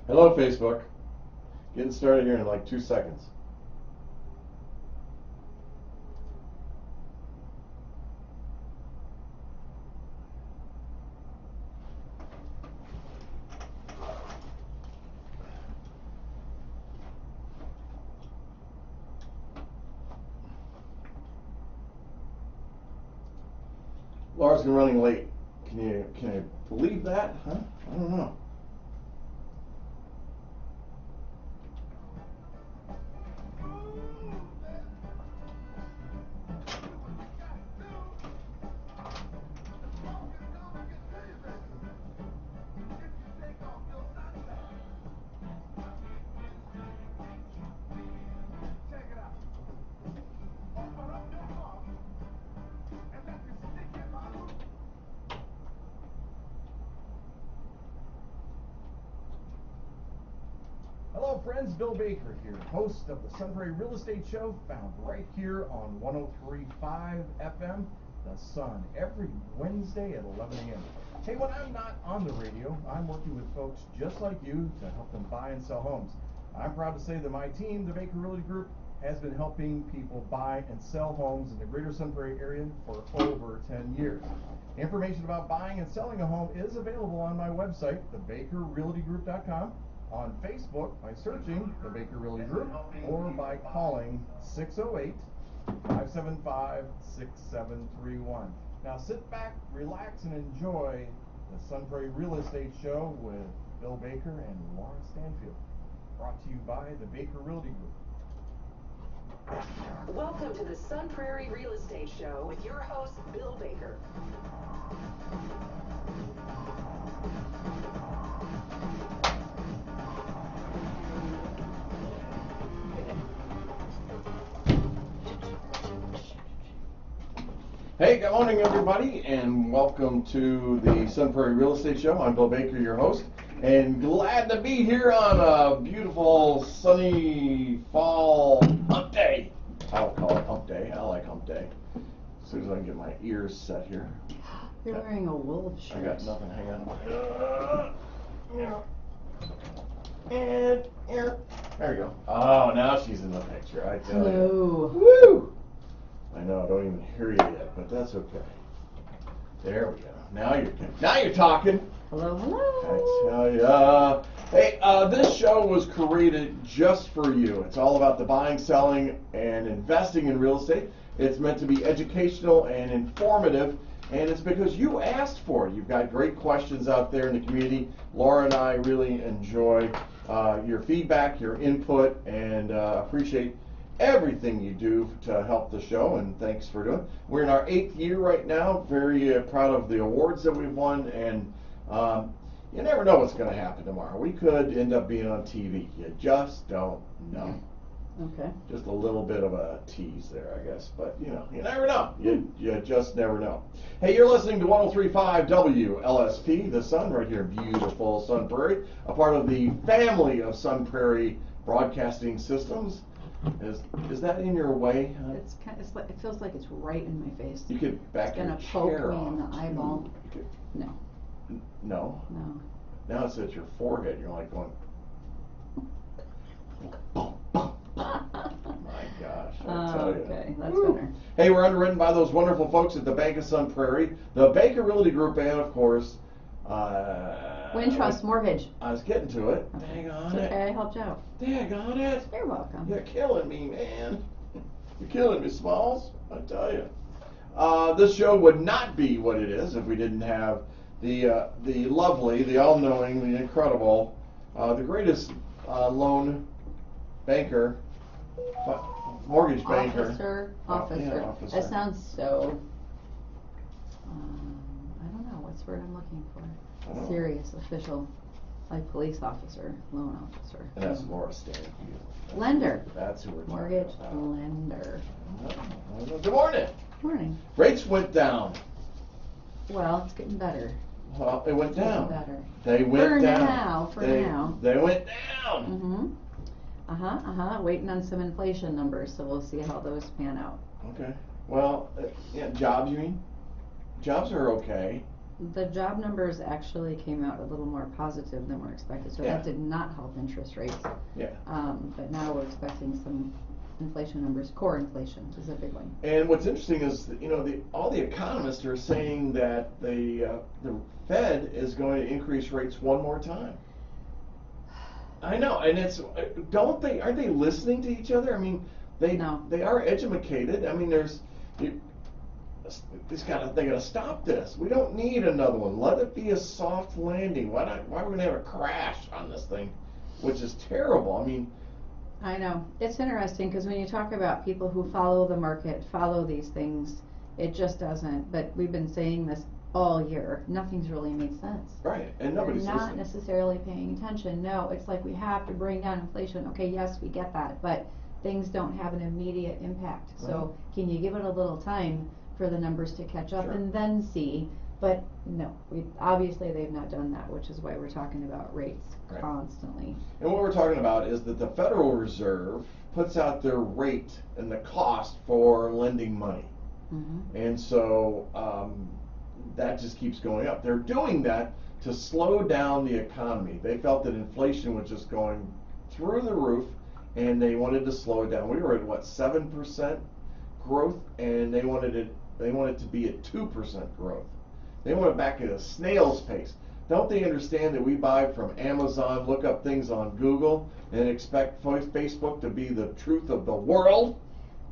Hello, Facebook. Getting started here in like 2 seconds. Laura's been running late. Can you believe that? Huh? I don't know. Hello friends, Bill Baker here, host of the Prairie Real Estate Show, found right here on 103.5 FM, The Sun, every Wednesday at 11 a.m. Hey, when I'm not on the radio, I'm working with folks just like you to help them buy and sell homes. I'm proud to say that my team, the Baker Realty Group, has been helping people buy and sell homes in the greater Sun Prairie area for over 10 years. Information about buying and selling a home is available on my website, thebakerrealtygroup.com. On Facebook by searching the Baker Realty Group or by calling 608-575-6731. Now sit back, relax, and enjoy the Sun Prairie Real Estate Show with Bill Baker and Laura Stanfield. Brought to you by the Baker Realty Group. Welcome to the Sun Prairie Real Estate Show with your host, Bill Baker. Hey, good morning everybody, and welcome to the Sun Prairie Real Estate Show. I'm Bill Baker, your host, and glad to be here on a beautiful, sunny fall hump day. I'll call it hump day. I like hump day. As soon as I can get my ears set here. You're wearing a wool shirt. I got nothing. Hang on. And there we go. Oh, now she's in the picture. I tell you. Woo! I know, I don't even hear you yet, but that's okay. There we go. Now you're talking. Hello, hello. I tell you. Hey, this show was created just for you. It's all about the buying, selling, and investing in real estate. It's meant to be educational and informative, and it's because you asked for it. You've got great questions out there in the community. Laura and I really enjoy your feedback, your input, and appreciate everything you do to help the show, and thanks for doing it. We're in our 8th year right now. Very proud of the awards that we've won, and you never know what's going to happen tomorrow. We could end up being on TV. You just don't know. Okay. Just a little bit of a tease there, I guess, but you never know. You just never know. Hey, you're listening to 103.5 WLSP, The Sun, right here in beautiful Sun Prairie, a part of the family of Sun Prairie Broadcasting Systems. Is that in your way? Huh? It's like, it feels like it's right in my face. You could back your chair off. It's gonna poke me in the eyeball. No. No? No. Now it's at your forehead. You're like going. My gosh, I tell you. Okay, that's better. Hey, we're underwritten by those wonderful folks at the Bank of Sun Prairie, the Baker Realty Group, and of course, Wintrust Mortgage. I was getting to it. Okay. Dang on So, it. I helped you out. Dang on it. You're welcome. You're killing me, man. You're killing me, Smalls. I tell you. This show would not be what it is if we didn't have the lovely, the all-knowing, the incredible, the greatest loan banker, mortgage banker. Officer. Yeah, officer. That sounds so, I don't know, what's the word I'm looking for? Serious, official, like police officer, loan officer. And that's Laura Stanfield. Lender. That's who we're Mortgage talking about. lender. Good morning. Morning. Rates went down. Well, it's getting better. Well, they went down. Better. They went down. For now. They went down. Mm-hmm. Waiting on some inflation numbers, so we'll see how those pan out. Okay. Well, yeah, jobs, you mean? Jobs are okay. The job numbers actually came out a little more positive than we're expected, so Yeah. that did not help interest rates. Yeah. But now we're expecting some inflation numbers. Core inflation is a big one. And what's interesting is that, all the economists are saying that the Fed is going to increase rates one more time. I know, and aren't they listening to each other? I mean, they are educated. I mean, they gotta stop this. We don't need another one. Let it be a soft landing. Why are we gonna have a crash on this thing, which is terrible? I mean, I know. It's interesting because when you talk about people who follow the market, follow these things, it just doesn't. But we've been saying this all year. Nothing's really made sense. right, and nobody's They're not listening. necessarily paying attention. No, it's like we have to bring down inflation. Okay, yes, we get that, but things don't have an immediate impact. So can you give it a little time for the numbers to catch up Sure. and then see? But no, obviously they've not done that, which is why we're talking about rates Right. constantly. And what we're talking about is that the Federal Reserve puts out their rate and the cost for lending money. Mm-hmm. And so that just keeps going up. They're doing that to slow down the economy. They felt that inflation was just going through the roof, and they wanted to slow it down. We were at 7% growth, and they wanted it to be at 2% growth. They want it back at a snail's pace. Don't they understand that we buy from Amazon, look up things on Google, and expect Facebook to be the truth of the world?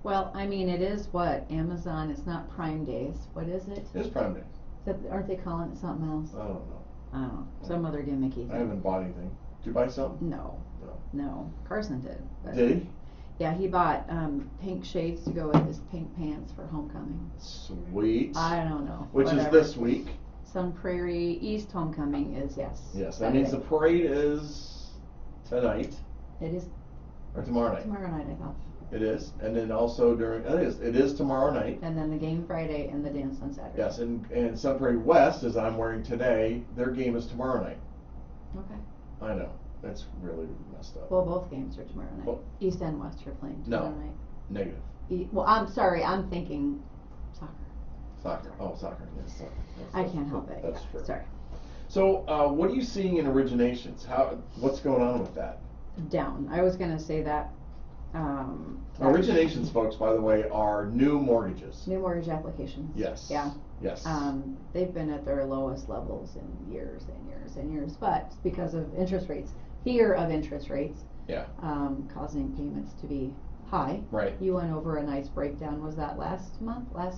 Well, I mean, it is what? Amazon, it's not Prime Days. What is it? It's Prime Day. Aren't they calling it something else? I don't know. I don't know. Some other gimmicky thing. I haven't bought anything. Did you buy something? No. No. No. Carson did. But Did he? yeah, he bought pink shades to go with his pink pants for homecoming. Sweet. I don't know. Which Whatever. is this week. Sun Prairie East homecoming is, yes. Yes, that means the Saturday. parade is tonight It is or tomorrow night. tomorrow night, I thought. It is, and then also it is tomorrow night. And then the game Friday and the dance on Saturday. Yes, and Sun Prairie West, as I'm wearing today, their game is tomorrow night. Okay. I know, that's really messed up. Well, both games are tomorrow night. Well- East and West are playing No. tomorrow night. Negative. Well, I'm sorry, I'm thinking soccer. Soccer. Oh, soccer. Yes, soccer. Yes, I can't help it. That's Yeah, true. sorry. So, what are you seeing in originations? What's going on with that? Down. I was gonna say that. Originations, folks, by the way, are new mortgages. New mortgage applications. Yes. Yeah. Yes. They've been at their lowest levels in years and years and years, but because of interest rates, fear of interest rates, Yeah. causing payments to be high. Right. You went over a nice breakdown. Was that last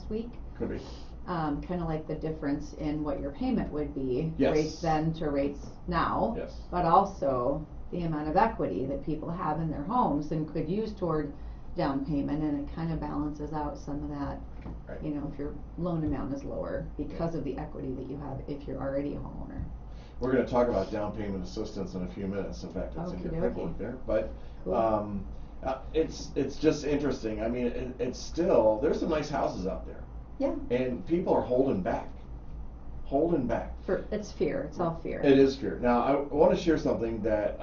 week? Could be. Kind of like the difference in what your payment would be, Yes. rates then to rates now, Yes. but also the amount of equity that people have in their homes and could use toward down payment, and it kind of balances out some of that. Right. If your loan amount is lower because of the equity that you have if you're already a homeowner. We're going to talk about down payment assistance in a few minutes. In fact, it's in your Okey-dokey. paperwork there. But Cool. it's just interesting. I mean, it's still, there's some nice houses out there, Yeah. and people are holding back. It's fear. It's all fear. It is fear. Now, I want to share something that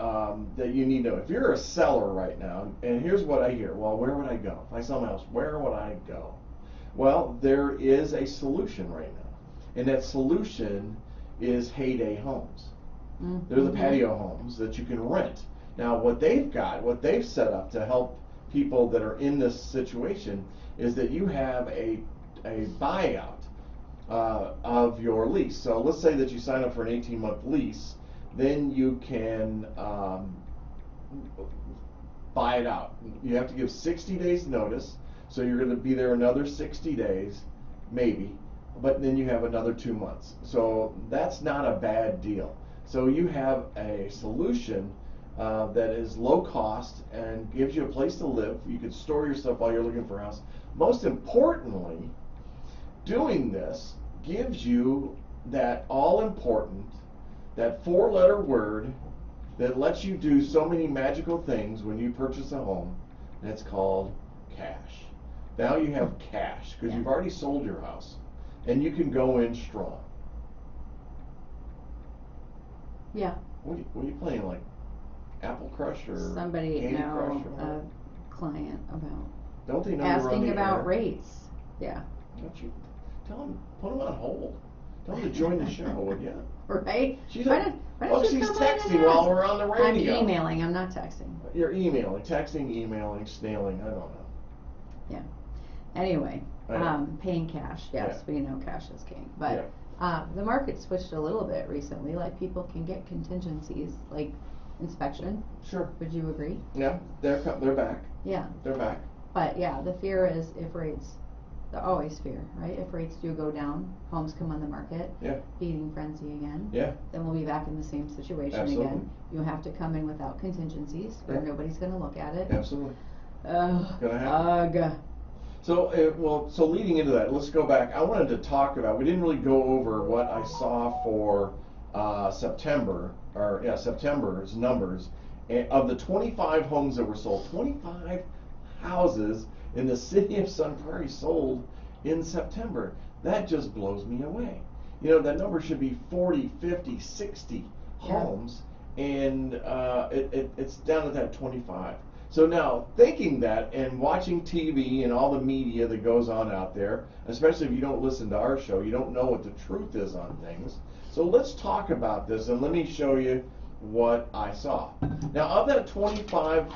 you need to know. If you're a seller right now, and here's what I hear. Well, where would I go? If I sell my house, where would I go? Well, there is a solution right now. And that solution is Heyday Homes. Mm-hmm. They're the patio homes that you can rent. Now, what they've set up to help people that are in this situation is that you have a buyout of your lease. So let's say that you sign up for an 18-month lease, then you can buy it out. You have to give 60 days notice, so you're going to be there another 60 days, maybe, but then you have another 2 months. So that's not a bad deal. So you have a solution that is low cost and gives you a place to live. You can store your stuff while you're looking for a house. Most importantly, doing this gives you that all-important, that 4-letter word that lets you do so many magical things when you purchase a home, and it's called cash. Now you have cash because you've already sold your house, and you can go in strong. Yeah. What are you playing, like Apple Crush or Somebody Candy Crush? know Or a what? client about Don't they know you're on asking the about air? rates. Yeah. Don't you tell them, put them on hold. Tell them to join the show, would you? Right? She's Why don't you she's come on and texting while ask? we're on the I'm radio. emailing, I'm not texting. You're emailing, texting, emailing, snailing, I don't know. Yeah. Anyway, I know. paying cash, yes, Yeah. we know cash is king. But the market switched a little bit recently, like people can get contingencies, like inspection. Sure. Would you agree? Yeah, they're back. Yeah. They're back. But yeah, the fear is if rates, always fear, right? If rates do go down, homes come on the market, Yeah. feeding frenzy again, Yeah. then we'll be back in the same situation Absolutely. again. You have to come in without contingencies, where Yeah. nobody's gonna look at it. Absolutely. Ugh. Gonna happen. Ugh. So leading into that, let's go back. I wanted to talk about, we didn't really go over what I saw for September's numbers. And of the 25 homes that were sold, 25 houses in the city of Sun Prairie sold in September. That just blows me away. You know, that number should be 40, 50, 60 homes, and it's down at that 25. So now, thinking that and watching TV and all the media that goes on out there, especially if you don't listen to our show, you don't know what the truth is on things. So let's talk about this, and let me show you what I saw. Now, of that 25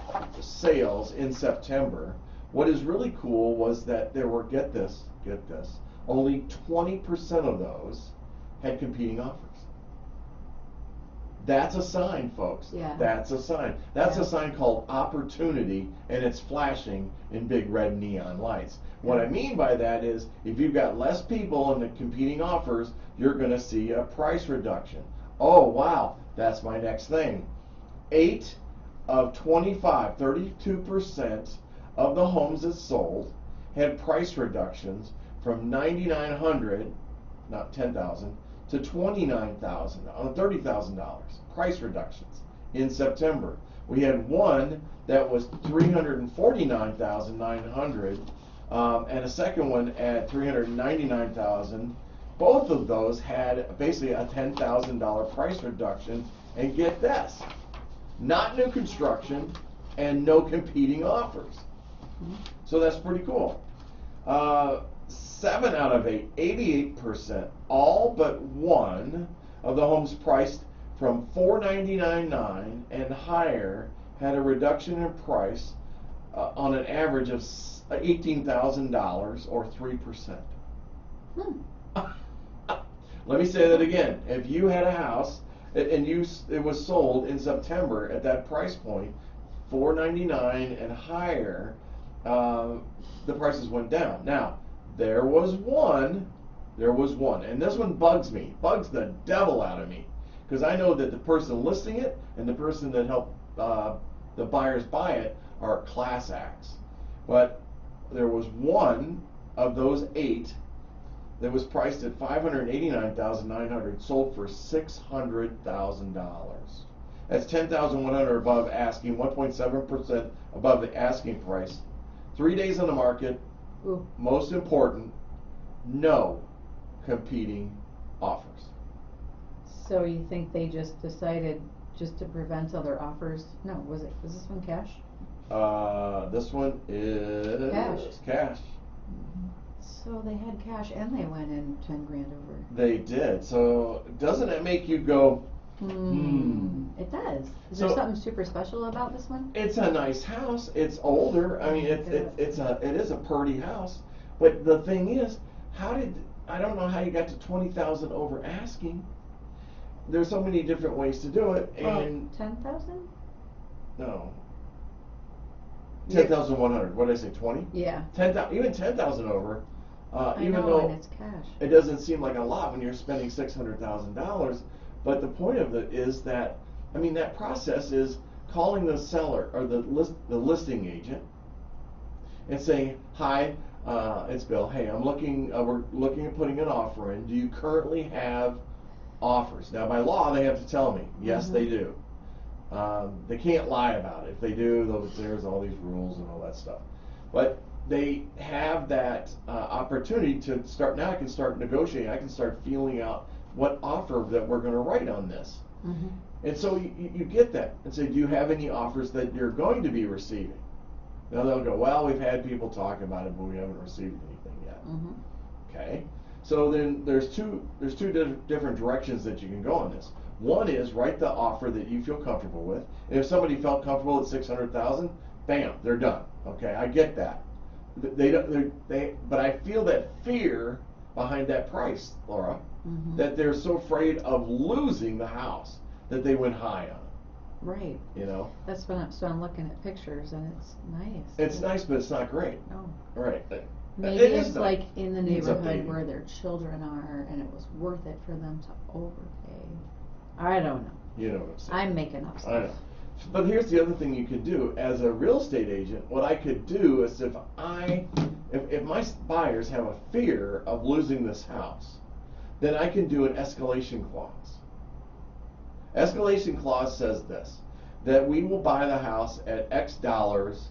sales in September, what is really cool was that there were, get this, only 20% of those had competing offers. That's a sign, folks. Yeah. That's a sign. That's Yeah. a sign called opportunity, and it's flashing in big red neon lights. What I mean by that is, if you've got less people in the competing offers, you're going to see a price reduction. Oh, wow, that's my next thing. 8 of 25, 32% of the homes that sold had price reductions from $9,900, not $10,000, to $29,000, $30,000 price reductions in September. We had one that was $349,900, and a second one at $399,000. Both of those had basically a $10,000 price reduction, and get this, not new construction and no competing offers. So that's pretty cool. 7 out of 8, 88%, all but one of the homes priced from $499,900 and higher had a reduction in price on an average of $18,000 or 3%. Let me say that again. If you had a house and it was sold in September at that price point, $499,000 and higher, the prices went down. Now, there was one, and this one bugs me, bugs the devil out of me, because I know that the person listing it and the person that helped the buyers buy it are class acts. But there was one of those 8 that was priced at $589,900, sold for $600,000. That's $10,100 above asking, 1.7% above the asking price. 3 days on the market. Ooh. Most important, no competing offers. So you think they just decided just to prevent other offers? No, was this one cash? This one is cash. So they had cash and they went in 10 grand over. They did. So doesn't it make you go, It does. Is there something super special about this one? It's a nice house. It's older. I mean, it is a pretty house. But the thing is, I don't know how you got to 20,000 over asking. There's so many different ways to do it. And 10,000? No. 10,100. What did I say? 20? Yeah. 10,000. Even 10,000 over. Even though and it's cash. it doesn't seem like a lot when you're spending $600,000. But the point of it is that, I mean, that process is calling the seller or the listing agent and saying, "Hi, it's Bill. Hey, I'm looking. We're looking at putting an offer in. Do you currently have offers?" Now, by law, they have to tell me. Yes, they do. They can't lie about it. If they do, there's all these rules and all that stuff. But they have that opportunity to start. Now I can start negotiating. I can start feeling out what offer that we're going to write on this. And so you get that and say, do you have any offers that you're going to be receiving? Now they'll go, well, we've had people talk about it, but we haven't received anything yet. Okay. So then there's two different directions that you can go on this. One is write the offer that you feel comfortable with. And if somebody felt comfortable at 600,000, bam, they're done. Okay, I get that. But I feel that fear behind that price, Laura, that they're so afraid of losing the house that they went high on it. Right. You know. That's when I'm looking at pictures and it's nice. It's nice, but it's not great. No. Right. Maybe It it's is like nice. in the Needs neighborhood updating. where their children are, and it was worth it for them to overpay. I don't know. You know what I'm saying. I'm making up stuff. I know. But here's the other thing you could do as a real estate agent. What I could do is if my buyers have a fear of losing this house, then I can do an escalation clause. Escalation clause says this, that we will buy the house at X dollars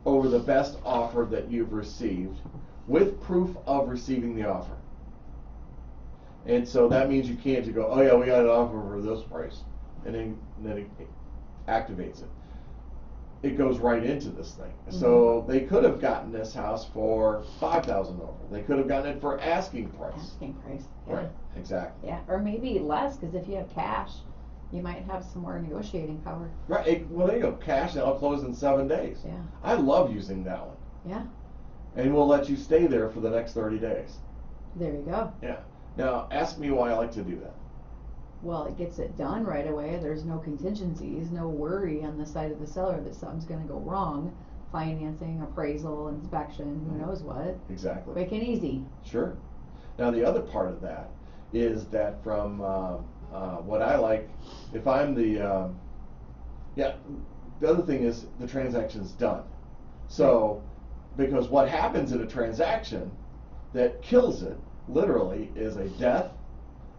over the best offer that you've received with proof of receiving the offer. And so that means you can't just go, oh yeah, we got an offer for this price, and then it activates it. It goes right into this thing. So they could have gotten this house for $5,000 over. They could have gotten it for asking price. Asking price. Yeah. Right. Exactly. Yeah, or maybe less, because if you have cash, you might have some more negotiating power. Right. Well, there you go. Cash, and I'll close in 7 days. Yeah. I love using that one. Yeah. And we'll let you stay there for the next 30 days. There you go. Yeah. Now, ask me why I like to do that. Well, it gets it done right away. There's no contingencies, no worry on the side of the seller that something's going to go wrong. Financing, appraisal, inspection, who knows what. Exactly. Quick and easy. Sure. Now, the other part of that is that from what I like, if I'm the other thing is the transaction's done. So, because what happens in a transaction that kills it, literally, is a death,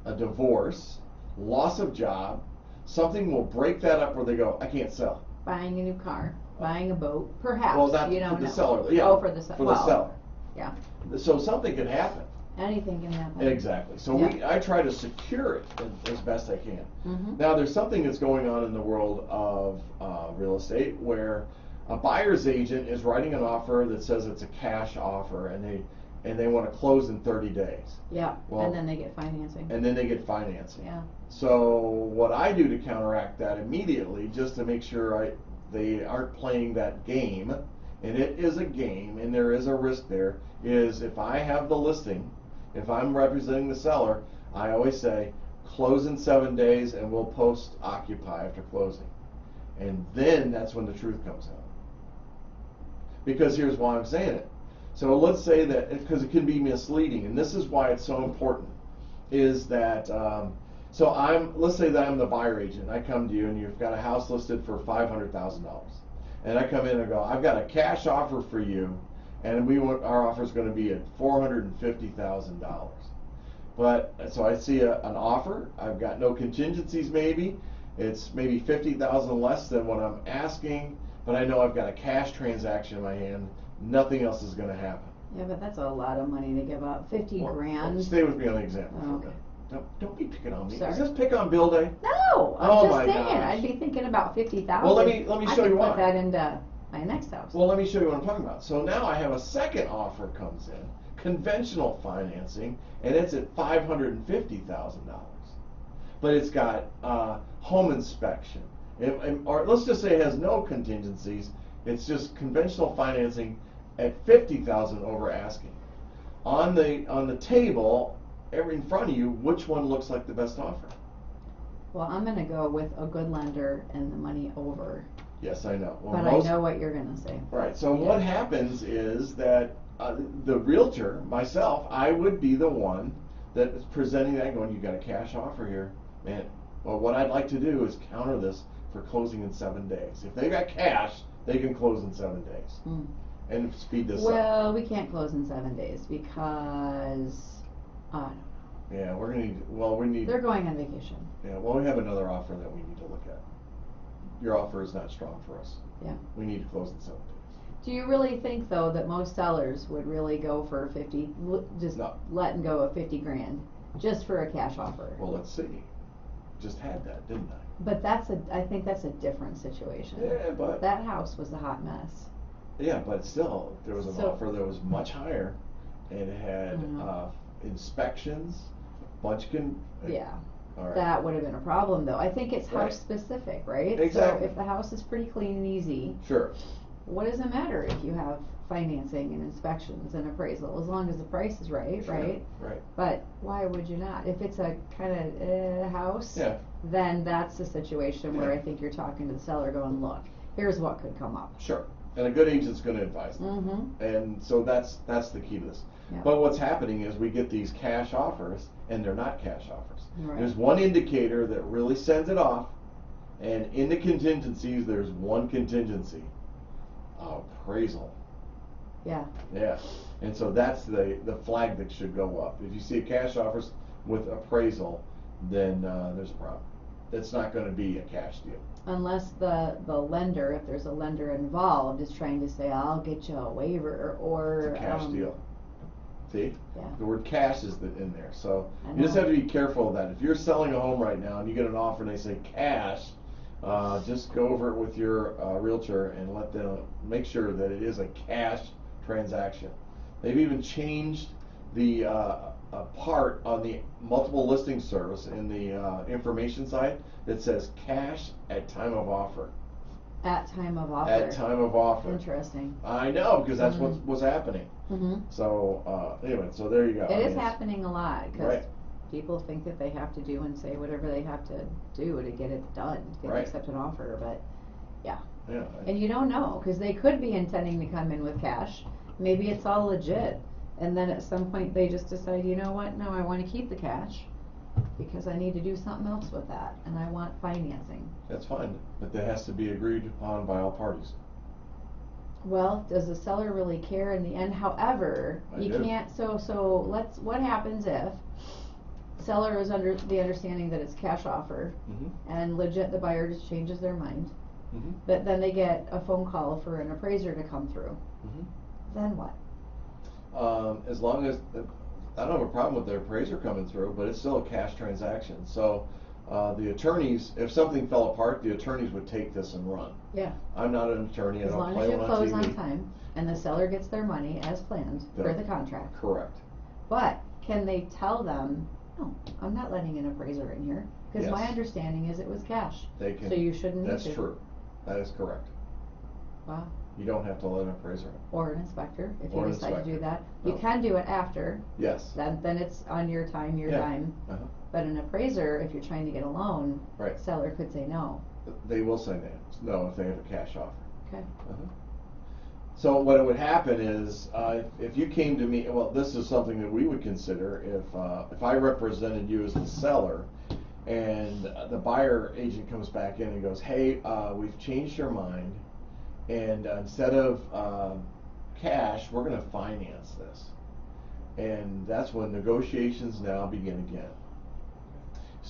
a divorce, loss of job. Something will break that up where they go, I can't sell. Buying a new car, buying a boat, perhaps. Well, not you don't for the know. seller. Yeah, Oh, for the seller. For the seller. Yeah. So something can happen. Anything can happen. Exactly. So Yeah. I try to secure it as best I can. Mhm. Now, there's something that's going on in the world of real estate where a buyer's agent is writing an offer that says it's a cash offer, and they want to close in 30 days. Yeah. Well, and then they get financing. And then they get financing. Yeah. So what I do to counteract that immediately, just to make sure they aren't playing that game, and it is a game, and there is a risk there, is if I have the listing, if I'm representing the seller, I always say, close in 7 days and we'll post occupy after closing. And then that's when the truth comes out. Because here's why I'm saying it. So let's say that, because it can be misleading, and this is why it's so important, is that, let's say that I'm the buyer agent. I come to you and you've got a house listed for $500,000. And I come in and go, I've got a cash offer for you, and our offer is going to be at $450,000. But, so I see an offer, I've got no contingencies maybe, it's maybe $50,000 less than what I'm asking, but I know I've got a cash transaction in my hand, nothing else is going to happen. Yeah, but that's a lot of money to give up. 50 grand. Stay with me on the example for a Okay. minute. Don't be picking on me. Sorry. Is this pick on Bill Day? No, I'm Oh just my saying. gosh. I'd be thinking about 50,000. Well, let me show you I why. could put that into my next house. Well, let me show you what I'm talking about. So now I have a second offer comes in, conventional financing, and it's at $550,000. But it's got home inspection, or let's just say it has no contingencies. It's just conventional financing at $50,000 over asking. On the table, in front of you, which one looks like the best offer? Well, I'm going to go with a good lender and the money over. Yes, I know. Well, But I know what you're going to say. Right. So Yeah. what happens is that the realtor, myself, I would be the one that is presenting that, going, "You got a cash offer here, man. Well, what I'd like to do is counter this for closing in 7 days. If they got cash, they can close in 7 days and speed this up." Well, we can't close in 7 days because I don't know. Yeah, we're gonna need. Well, we need. They're going on vacation. Yeah. Well, we have another offer that we need to look at. Your offer is not strong for us. Yeah. We need to close in 7 days. Do you really think though that most sellers would really go for 50, just No. letting go of 50 grand just for a cash offer? Well, let's see. Just had that, didn't I? But I think that's a different situation. Yeah, but That house was a hot mess. yeah, but still, there was an So- offer that was much higher, and it had Mhm. inspections, bunch can. Yeah. All right. That would have been a problem though. I think it's Right. house specific, right? Exactly. So if the house is pretty clean and easy, Sure. what does it matter if you have financing and inspections and appraisal, as long as the price is right, Sure. right? Right. But why would you not? If it's a kind of house, Yeah. then that's the situation where Yeah. I think you're talking to the seller going, look, here's what could come up. Sure. And a good agent's going to advise them. Mm-hmm. And so that's the key to this. Yeah. But what's happening is we get these cash offers, and they're not cash offers. Right. There's one indicator that really sends it off, and in the contingencies, there's one contingency: appraisal. Yeah. Yeah. And so that's the flag that should go up. If you see a cash offers with appraisal, then there's a problem. It's not going to be a cash deal. Unless the lender, if there's a lender involved, is trying to say, I'll get you a waiver or It's a cash deal. See? Yeah. The word cash is in there. So I you just know. have to be careful of that. If you're selling a home right now and you get an offer and they say cash, just go over it with your realtor and let them make sure that it is a cash transaction. They've even changed the part on the multiple listing service in the information site that says cash at time of offer. At time of offer. At time of offer. Interesting. I know, because that's Mhm. what was happening. Mm-hmm. So anyway, so there you go. It I mean, is it's- happening a lot because Right. people think that they have to do and say whatever they have to do to get it done, to get Right. accept an offer. But yeah, Yeah. and you don't know because they could be intending to come in with cash. Maybe it's all legit, and then at some point they just decide, you know what? No, I want to keep the cash because I need to do something else with that, and I want financing. That's fine, but that has to be agreed upon by all parties. Well, does the seller really care in the end? However, I you do. can't, so what happens if seller is under the understanding that it's cash offer Mm-hmm. and legit the buyer just changes their mind, Mm-hmm. but then they get a phone call for an appraiser to come through, Mm-hmm. then what? As long as, I don't have a problem with the appraiser coming through, but it's still a cash transaction. So the attorneys, if something fell apart, the attorneys would take this and run. Yeah. I'm not an attorney, I As don't long play as you one close on TV. on time and the seller gets their money as planned for Yeah. the contract. Correct. But can they tell them, no, I'm not letting an appraiser in here because my Yes. understanding is it was cash. They can. So you shouldn't need That's to. true. That is correct. Wow. You don't have to let an appraiser in. Or an inspector, if Or you an decide to do inspector. that. You No. can do it after, Yes. then it's on your time, your Yeah. dime. Uh-huh. But an appraiser, if you're trying to get a loan, Right. seller could say no. They will say no if they have a cash offer. Okay. Uh-huh. So what would happen is, if you came to me, well, this is something that we would consider if I represented you as the seller, and the buyer agent comes back in and goes, hey, we've changed our mind, and instead of cash, we're going to finance this, and that's when negotiations now begin again,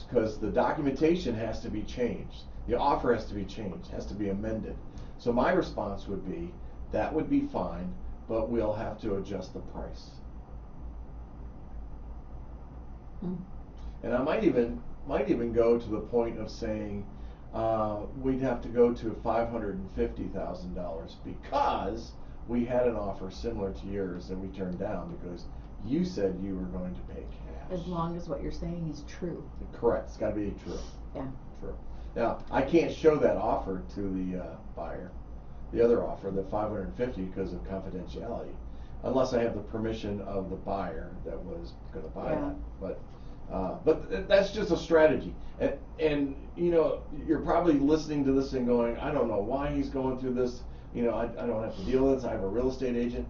because the documentation has to be changed, the offer has to be changed, has to be amended. So my response would be, that would be fine, but we'll have to adjust the price. Hmm. And I might even go to the point of saying we'd have to go to $550,000 because we had an offer similar to yours that we turned down because you said you were going to pay cash. As long as what you're saying is true. Correct. It's got to be true. Yeah. True. Now I can't show that offer to the buyer, the other offer, the 550, because of confidentiality, unless I have the permission of the buyer that was going to buy Yeah. that. But that's just a strategy, and you know, you're probably listening to this and going, I don't know why he's going through this. You know, I don't have to deal with this. I have a real estate agent.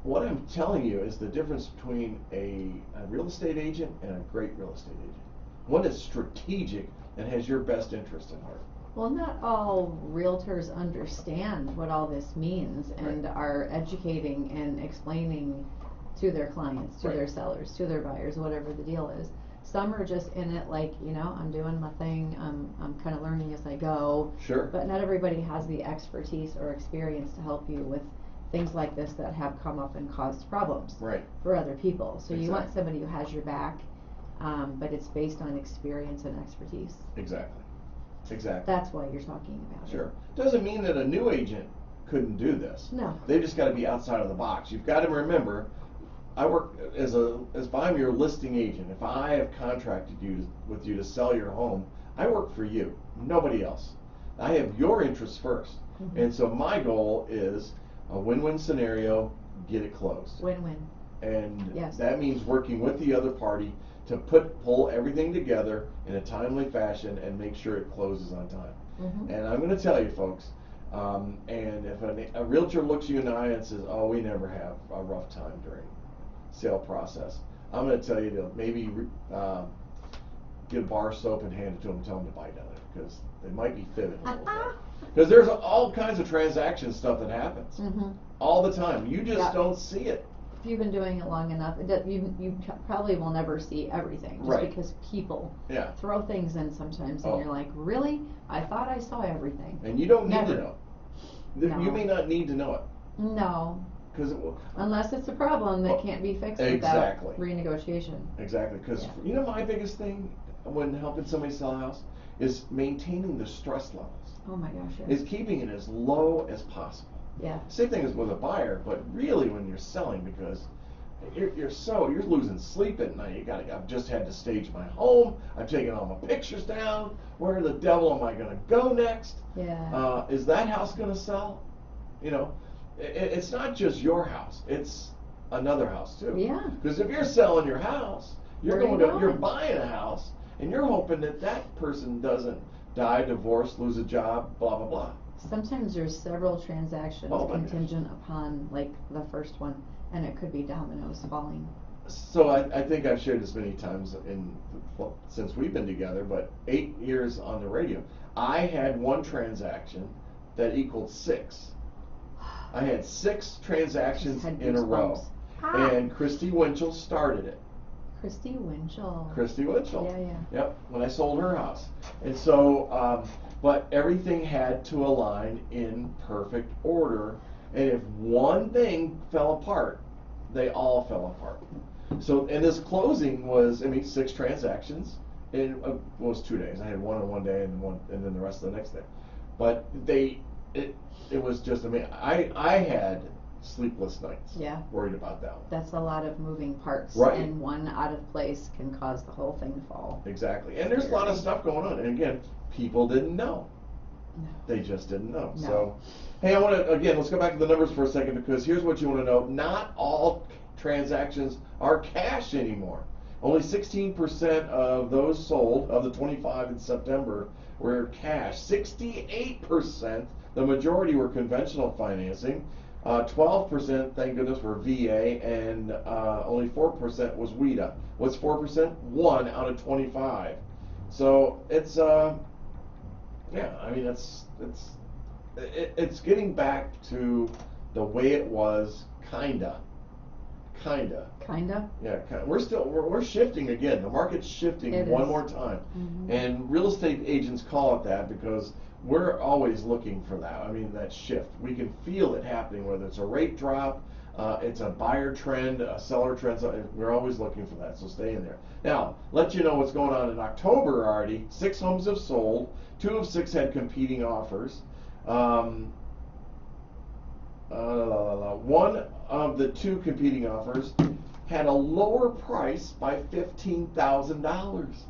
What I'm telling you is the difference between a real estate agent and a great real estate agent. One is strategic and has your best interest in heart. Well, not all realtors understand what all this means and Right. are educating and explaining to their clients, to Right. their sellers, to their buyers, whatever the deal is. Some are just in it like, you know, I'm doing my thing, I'm kind of learning as I go. Sure. But not everybody has the expertise or experience to help you with things like this that have come up and caused problems Right. for other people. So you want Exactly. somebody who has your back, but it's based on experience and expertise. Exactly. Exactly. That's why you're talking about Sure. Doesn't mean that a new agent couldn't do this. No. They've just got to be outside of the box. You've got to remember, I work as if I'm your listing agent. If I have contracted with you to sell your home, I work for you, nobody else. I have your interests first. Mhm. And so my goal is a win-win scenario, get it closed. Win-win. And Yes. that means working with the other party to pull everything together in a timely fashion and make sure it closes on time. Mhm. And I'm going to tell you, folks, and if a realtor looks you in the eye and says, "Oh, we never have a rough time during sale process," I'm going to tell you to maybe get a bar of soap and hand it to them and tell them to bite on it, because they might be fibbing a little bit. Because there's all kinds of transaction stuff that happens Mhm. all the time. You just Yeah. don't see it. If you've been doing it long enough, you probably will never see everything, just Right. because people Yeah. throw things in sometimes, and Oh. you're like, really? I thought I saw everything. And you don't need Never. to know. No. You may not need to know it. No, Because unless it's a problem that Well, can't be fixed exactly. without renegotiation. Exactly, because Yeah. you know my biggest thing when helping somebody sell a house is maintaining the stress levels. Oh my gosh, yeah. Is keeping it as low as possible. Yeah. Same thing as with a buyer, but really when you're selling, because you're losing sleep at night. I've just had to stage my home. I've taken all my pictures down. Where the devil am I going to go next? Yeah. Is that house going to sell? You know, it's not just your house. It's another house too. Yeah. Because if you're selling your house, you're Where are you you're going? buying a house, and you're hoping that person doesn't die, divorce, lose a job, blah blah blah. Sometimes there's several transactions Oh, my gosh. contingent upon like the first one, and it could be dominoes falling. So I think I've shared this many times since we've been together, but 8 years on the radio, I had one transaction that equaled 6. I had 6 transactions Just had in a row, goosebumps. Ah. and Christy Winchell started it. Christy Winchell. Christy Winchell. Yeah, yeah. Yep, when I sold her house. And so, but everything had to align in perfect order. And if one thing fell apart, they all fell apart. So, and this closing was, 6 transactions in was 2 days. I had one on one day and then the rest of the next day. But it was just amazing. I had sleepless nights. Yeah. Worried about that one. That's a lot of moving parts, Right. and one out of place can cause the whole thing to fall. Exactly. And there's a lot of stuff going on. And again, people didn't know. No. They just didn't know. No. So, hey, I want to, again, let's go back to the numbers for a second, because here's what you want to know. Not all transactions are cash anymore. Only 16% of those sold, of the 25 in September, were cash. 68%, the majority were conventional financing. 12%, thank goodness, were VA, and only 4% was WIDA. What's 4%? 1 out of 25. So it's it's getting back to the way it was, kinda. Kinda? Yeah, we're shifting again. The market's shifting It one is. more time, Mhm. and real estate agents call it that because we're always looking for that. That shift. We can feel it happening, whether it's a rate drop, it's a buyer trend, a seller trend. So we're always looking for that. So stay in there. Now, let you know what's going on in October already. 6 homes have sold. 2 of 6 had competing offers. One of the 2 competing offers had a lower price by $15,000.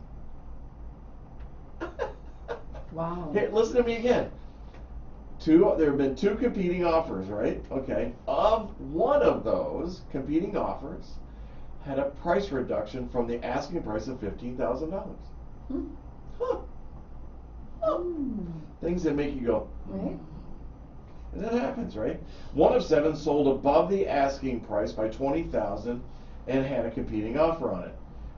Wow. Here, listen to me again. There have been 2 competing offers, right? Okay. Of one of those competing offers had a price reduction from the asking price of $15,000. Hmm. Huh. Huh. Hmm. Things that make you go, Right? And that happens, right? 1 of 7 sold above the asking price by $20,000 and had a competing offer on it.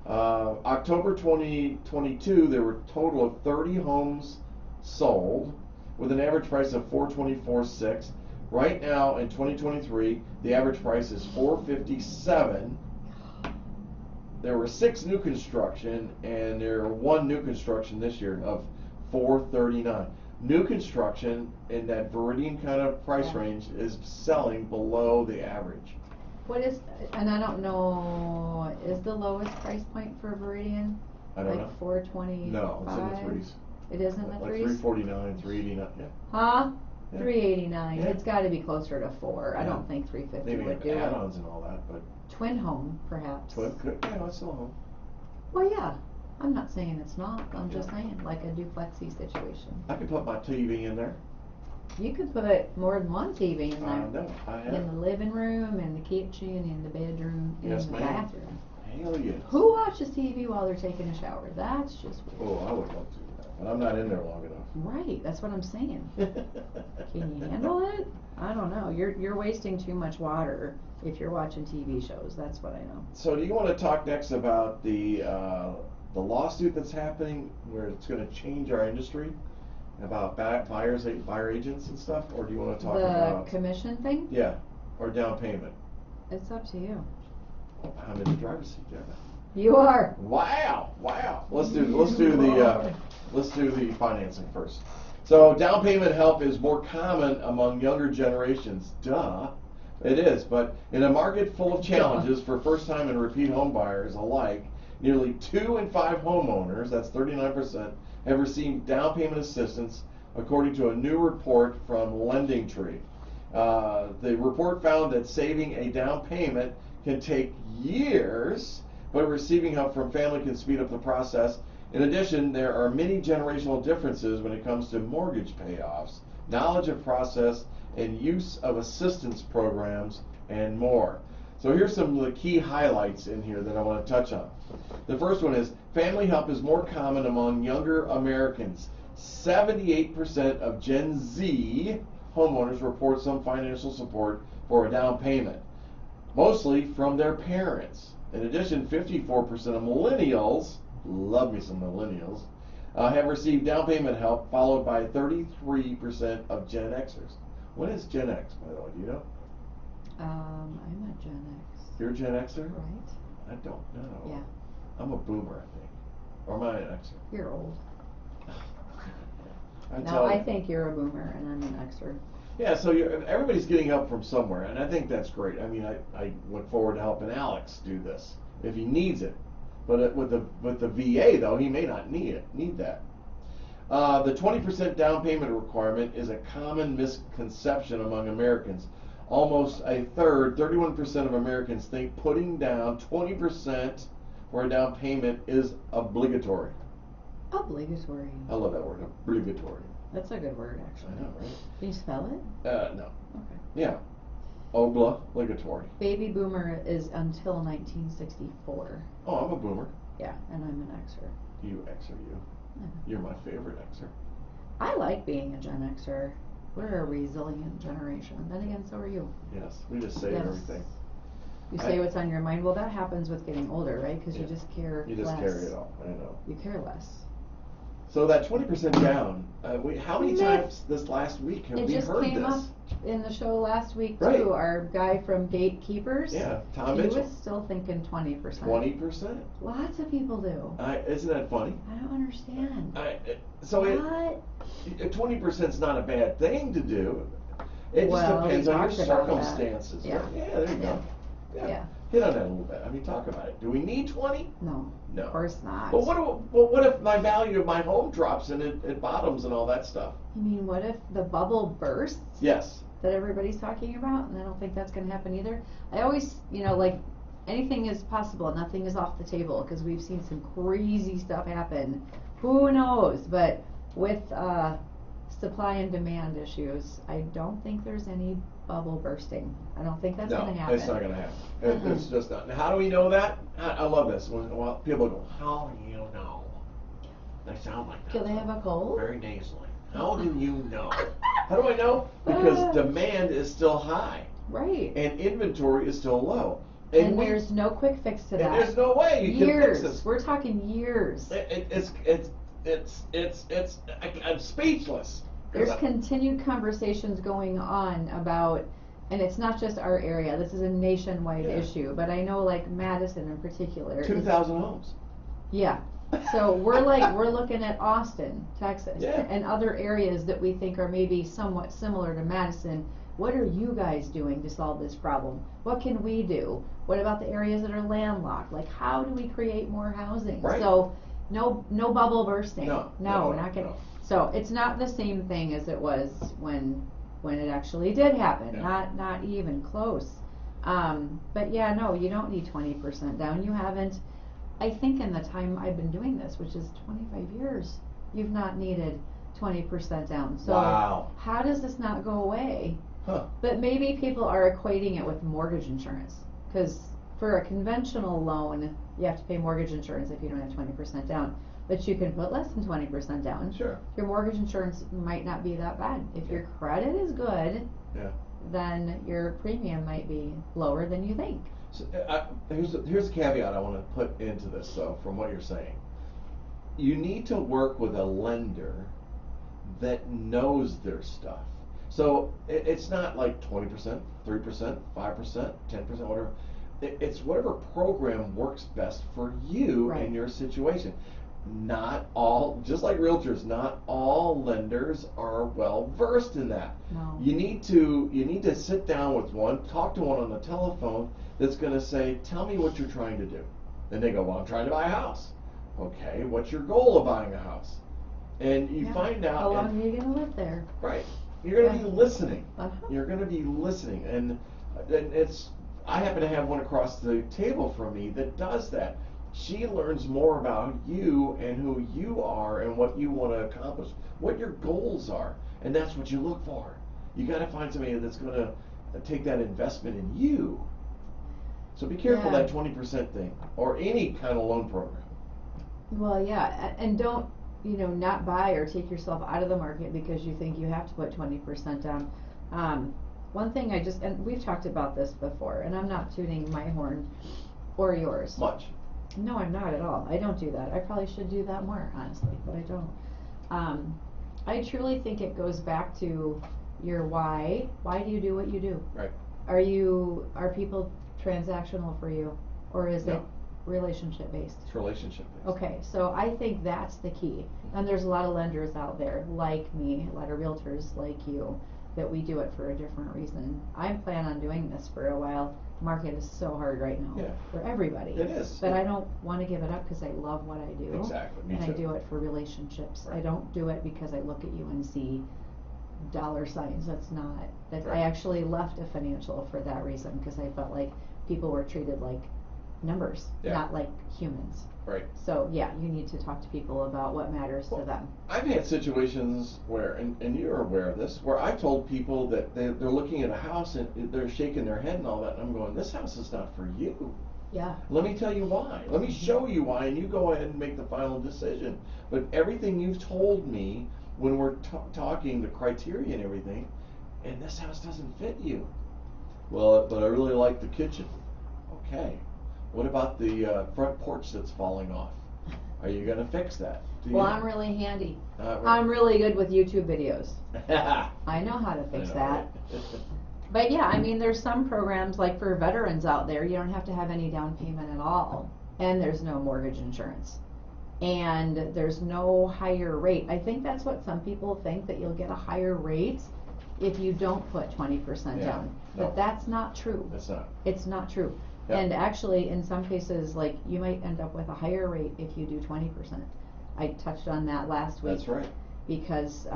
October 2022, there were a total of 30 homes sold with an average price of $424,600. Right now in 2023, the average price is $457,000. There were 6 new construction, and there were 1 new construction this year of $439,000. New construction in that Viridian kind of price Yeah. range is selling below the average. What is, and I don't know, is the lowest price point for Viridian? I don't know. Like 425? No, it's in the threes. It is in the Like threes? 349, 389. Yeah. Huh? Yeah. $389. Yeah. It's got to be closer to $4. I Yeah. don't think $350 Maybe would do it. add-ons and all that, but Twin home, perhaps. it's still a home. Well, yeah. I'm not saying it's not. I'm just Yeah. saying, like a duplexy situation. I could put my TV in there. You could put more than one TV in there. No, I have. In the living room, in the kitchen, in the bedroom, in Yes, the ma'am. bathroom. Hell yes. Who watches TV while they're taking a shower? That's just weird. Oh, I would love to do that, but I'm not in there long enough. Right, that's what I'm saying. Can you handle it? I don't know. You're wasting too much water if you're watching TV shows. That's what I know. So, do you want to talk next about the lawsuit that's happening, where it's going to change our industry, about buyer agents and stuff, or do you want to talk about commission thing? Yeah, or down payment? It's up to you. I'm in the driver's seat, Jeff. You are. Wow. Let's do the financing first. So down payment help is more common among younger generations. Duh. It is, but in a market full of challenges for first-time and repeat home buyers alike, nearly 2 in 5 homeowners, that's 39%, have received down payment assistance, according to a new report from LendingTree. The report found that saving a down payment can take years, but receiving help from family can speed up the process. In addition, there are many generational differences when it comes to mortgage payoffs, knowledge of process, and use of assistance programs, and more. So here's some of the key highlights in here that I want to touch on. The first one is family help is more common among younger Americans. 78% of Gen Z homeowners report some financial support for a down payment, mostly from their parents. In addition, 54% of millennials, love me some millennials, have received down payment help, followed by 33% of Gen Xers. What is Gen X, by the way? Do you know? I'm a Gen X. You're a Gen Xer? Right? I don't know. Yeah. I'm a boomer, I think. Or am I an Xer? You're old. I No, tell I you. think you're a boomer and I'm an Xer. Yeah, so everybody's getting help from somewhere, and I think that's great. I mean, I look forward to helping Alex do this if he needs it. But with the VA though, he may not need that. The 20% down payment requirement is a common misconception among Americans. Almost a third, 31% of Americans think putting down 20% for a down payment is obligatory. Obligatory. I love that word, obligatory. That's a good word, I actually. know, right? Can you spell it? No. Okay. Yeah. Obligatory. Baby boomer is until 1964. Oh, I'm a boomer. Yeah, and I'm an Xer. You Xer, you. Yeah. You're my favorite Xer. I like being a Gen Xer. We're a resilient generation. Then again, so are you. Yes, we just say Yes. everything. You say what's on your mind. Well, that happens with getting older, right? Because Yeah. you just care You just less. carry it all. I know. You care less. So that 20% down. How many Myth. times this last week have It we just heard came this? up in the show last week Right. too. Our guy from Gatekeepers. Yeah, Tom he Mitchell. was still thinking 20%. 20%. Lots of people do. Isn't that funny? I don't understand. So What? 20% is not a bad thing to do. It Well, just depends we on your talked about that. circumstances. Yeah. Right? Yeah, there you go. Yeah. Hit on that a little bit. I mean, talk about it. Do we need 20? No. No. Of course not. But what if my value of my home drops and it bottoms and all that stuff? You mean, what if the bubble bursts Yes. that everybody's talking about? And I don't think that's going to happen either. I always, like, anything is possible. Nothing is off the table because we've seen some crazy stuff happen. Who knows? But with supply and demand issues, I don't think there's any bubble bursting. I don't think that's going to happen. It's not going to happen. It's just not. Now, how do we know that? I love this. Well, people go, how do you know? They sound like that. Do they have a cold? Very nasally. How do you know? How do I know? Because demand is still high Right. and inventory is still low. And there's no quick fix to that. And there's no way you years. can fix this. We're talking years. I'm speechless. There's continued conversations going on about, and it's not just our area, this is a nationwide Yeah. issue, but I know like Madison in particular. 2,000 homes. Yeah. So we're looking at Austin, Texas, Yeah. and other areas that we think are maybe somewhat similar to Madison. What are you guys doing to solve this problem? What can we do? What about the areas that are landlocked? Like, how do we create more housing? Right. So no bubble bursting. No, not gonna. no. So it's not the same thing as it was when when it actually did happen, Yeah. not even close. But yeah, no, you don't need 20% down. You haven't, I think in the time I've been doing this, which is 25 years, you've not needed 20% down. So Wow. how does this not go away? Huh. But maybe people are equating it with mortgage insurance, because for a conventional loan, you have to pay mortgage insurance if you don't have 20% down. But you can put less than 20% down. Sure. Your mortgage insurance might not be that bad. If your credit is good, Yeah. then your premium might be lower than you think. So, here's a caveat I want to put into this, though, from what you're saying. You need to work with a lender that knows their stuff. So it's not like 20%, 3%, 5%, 10%, whatever. It's whatever program works best for you Right. in your situation. Not all, just like realtors, not all lenders are well versed in that. No. You need to sit down with one, talk to one on the telephone that's going to say, "Tell me what you're trying to do." And they go, "Well, I'm trying to buy a house." Okay, what's your goal of buying a house? And you Yeah. find out. How long are you going to live there? Right. You're going to Yeah. be listening. Uh-huh. You're going to be listening, and it's. I happen to have one across the table from me that does that. She learns more about you and who you are and what you want to accomplish, what your goals are, and that's what you look for. You got to find somebody that's going to take that investment in you. So be careful Yeah. that 20% thing or any kind of loan program. Well, yeah, and don't, not buy or take yourself out of the market because you think you have to put 20% down. One thing and we've talked about this before, and I'm not tooting my horn or yours. Much. No, I'm not at all. I don't do that. I probably should do that more, honestly, but I don't. I truly think it goes back to your why. Why do you do what you do? Right. Are people transactional for you, or is it No. relationship based? It's relationship based. Okay, so I think that's the key. And there's a lot of lenders out there like me, a lot of realtors like you, that we do it for a different reason. I plan on doing this for a while. The market is so hard right now Yeah. for everybody. It is. But I don't want to give it up because I love what I do. Exactly. Me and too. I do it for relationships. Right. I don't do it because I look at you and see dollar signs. I Right. actually left a financial for that reason, because I felt like people were treated like numbers, Yeah. not like humans. Right. So yeah, you need to talk to people about what matters Well, to them. I've had situations where, and you're aware of this, where I've told people that they're looking at a house and they're shaking their head and all that, and I'm going, "This house is not for you. Yeah. Let me tell you why. Let me show you why, and you go ahead and make the final decision." But everything you've told me when we're talking the criteria and everything, and this house doesn't fit you. Well, but I really like the kitchen. Okay. What about the front porch that's falling off? Are you going to fix that? Well, I'm really handy. Right. I'm really good with YouTube videos. I I know how to fix know, that. right? But yeah, I mean, there's some programs like for veterans out there, you don't have to have any down payment at all. And there's no mortgage insurance. And there's no higher rate. I think that's what some people think, that you'll get a higher rate if you don't put 20% Yeah, down. no. But that's not true. That's not. It's not true. Yep. And actually, in some cases, like, you might end up with a higher rate if you do 20%. I touched on that last week. That's right. Because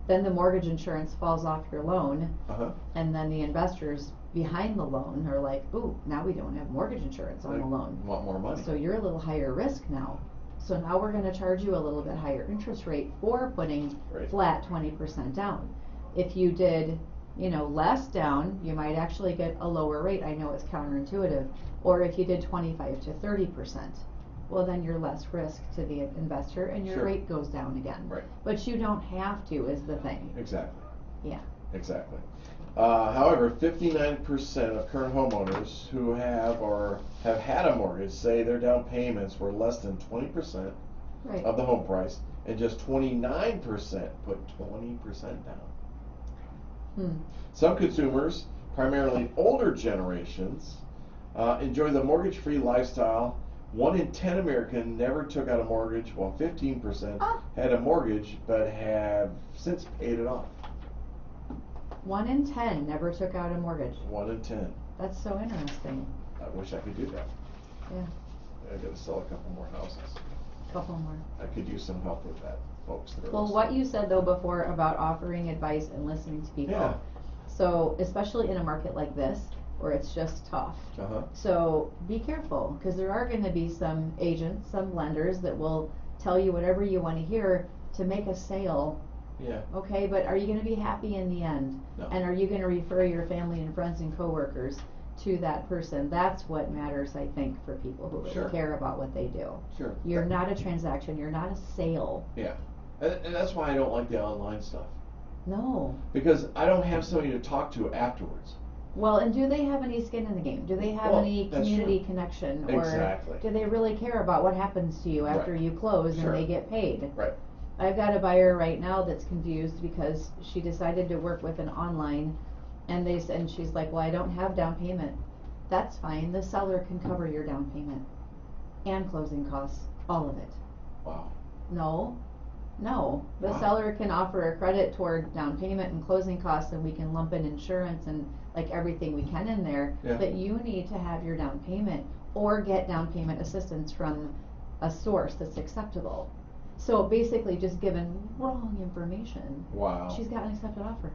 then the mortgage insurance falls off your loan, Uh-huh. and then the investors behind the loan are like, ooh, now we don't have mortgage insurance on the loan. Want more money. So you're a little higher risk now. So now we're going to charge you a little bit higher interest rate for putting Right. flat 20% down. If you did, less down, you might actually get a lower rate. I know it's counterintuitive. Or if you did 25 to 30%, well, then you're less risk to the investor and your Sure. rate goes down again. Right. But you don't have to, is the thing. Exactly. Yeah. Exactly. However, 59% of current homeowners who have or have had a mortgage say their down payments were less than 20% Right. of the home price, and just 29% put 20% down. Some consumers, primarily older generations, enjoy the mortgage-free lifestyle. 1 in 10 Americans never took out a mortgage, while 15% had a mortgage but have since paid it off. 1 in 10 never took out a mortgage. 1 in 10. That's so interesting. I wish I could do that. Yeah. I gotta sell a couple more houses. Couple more. I could use some help with that, folks. that are Well, listening. what you said though before about offering advice and listening to people. Yeah. So, especially in a market like this, where it's just tough. Uh-huh. So, be careful, because there are gonna be some agents, some lenders that will tell you whatever you wanna hear to make a sale. Yeah. Okay, but are you gonna be happy in the end? No. And are you gonna refer your family and friends and coworkers to that person? That's what matters, I think, for people who really Sure. care about what they do. Sure. You're not a transaction, you're not a sale. Yeah. And that's why I don't like the online stuff. No. Because I don't have somebody to talk to afterwards. Well, and do they have any skin in the game? Do they have Well, any that's community true. connection? Or Exactly. do they really care about what happens to you after Right. you close Sure. and they get paid? Right. I've got a buyer right now that's confused because she decided to work with an online and she's like, well, I don't have down payment. That's fine. The seller can cover your down payment and closing costs, all of it. Wow. No, the Wow. seller can offer a credit toward down payment and closing costs, and we can lump in insurance and like everything we can in there. Yeah. But you need to have your down payment or get down payment assistance from a source that's acceptable. So basically just given wrong information, Wow. she's got an accepted offer.